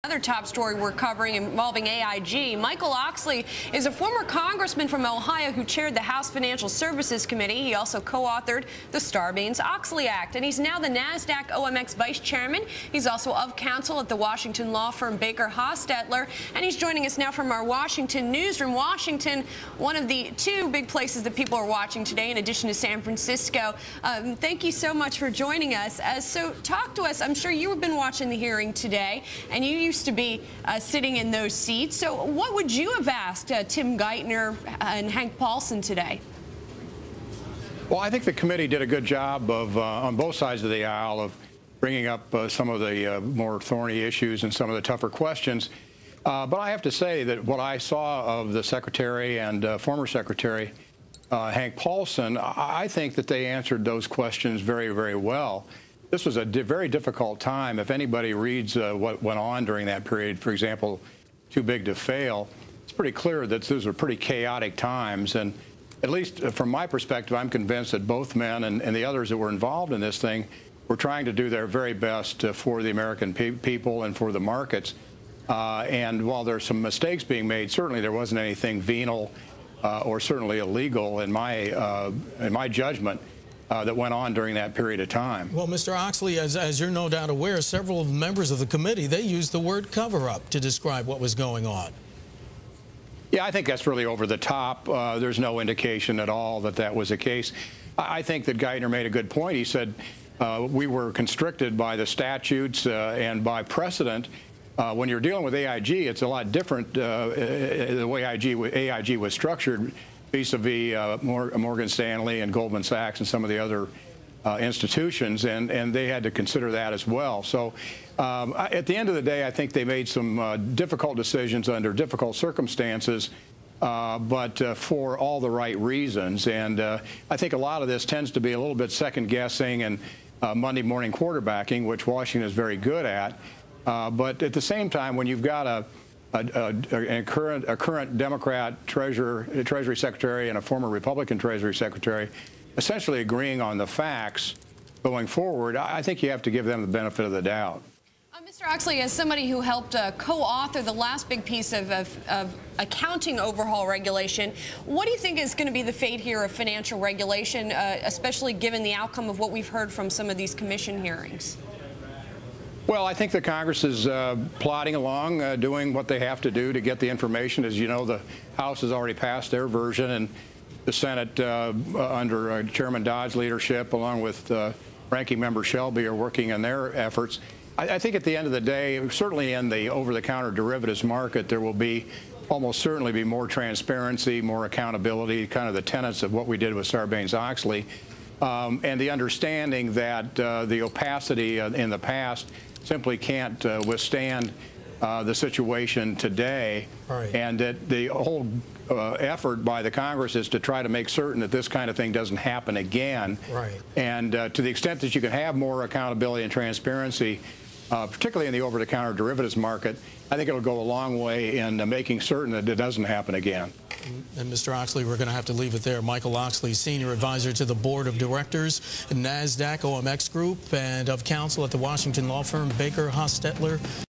Another top story we're covering involving AIG. Michael Oxley is a former congressman from Ohio who chaired the House Financial Services Committee. He also co-authored the Sarbanes-Oxley Act, and he's now the Nasdaq OMX vice chairman. He's also of counsel at the Washington law firm Baker Hostetler, and he's joining us now from our Washington newsroom. Washington, one of the two big places that people are watching today, in addition to San Francisco. Thank you so much for joining us. So talk to us. I'm sure you've been watching the hearing today, and you used to be sitting in those seats. So what would you have asked Tim Geithner and Hank Paulson today? Well, I think the committee did a good job of, on both sides of the aisle, of bringing up some of the more thorny issues and some of the tougher questions. But I have to say that what I saw of the Secretary and former Secretary Hank Paulson, I think that they answered those questions very, very well. This was a very difficult time. If anybody reads what went on during that period, for example, Too Big to Fail, it's pretty clear that those were pretty chaotic times. And at least from my perspective, I'm convinced that both men and the others that were involved in this thing were trying to do their very best for the American people and for the markets. And while there's some mistakes being made, certainly there wasn't anything venal or certainly illegal in my judgment that went on during that period of time. Well, Mr. Oxley, as you're no doubt aware, several members of the committee, they used the word cover-up to describe what was going on. Yeah, I think that's really over the top. There's no indication at all that that was the case. I think that Geithner made a good point. He said we were constricted by the statutes and by precedent. When you're dealing with AIG, it's a lot different the way AIG was structured vis-a-vis Morgan Stanley and Goldman Sachs and some of the other institutions, and they had to consider that as well. So at the end of the day, I think they made some difficult decisions under difficult circumstances, but for all the right reasons. And I think a lot of this tends to be a little bit second-guessing and Monday morning quarterbacking, which Washington is very good at. But at the same time, when you've got a current Democrat Treasury Secretary and a former Republican Treasury Secretary essentially agreeing on the facts going forward, I think you have to give them the benefit of the doubt. Mr. Oxley, as somebody who helped co-author the last big piece of accounting overhaul regulation, what do you think is going to be the fate here of financial regulation, especially given the outcome of what we've heard from some of these commission hearings? Well, I think the Congress is plodding along, doing what they have to do to get the information. As you know, the House has already passed their version, and the Senate, under Chairman Dodd's leadership, along with Ranking Member Shelby, are working on their efforts. I think at the end of the day, certainly in the over-the-counter derivatives market, there will be almost certainly be more transparency, more accountability, kind of the tenets of what we did with Sarbanes-Oxley, and the understanding that the opacity in the past simply can't withstand the situation today, right. And that the whole effort by the Congress is to try to make certain that this kind of thing doesn't happen again. Right. And to the extent that you can have more accountability and transparency, particularly in the over-the-counter derivatives market, I think it'll go a long way in making certain that it doesn't happen again. And Mr. Oxley, we're going to have to leave it there. Michael Oxley, Senior Advisor to the Board of Directors, Nasdaq OMX Group, and of counsel at the Washington law firm Baker Hostetler.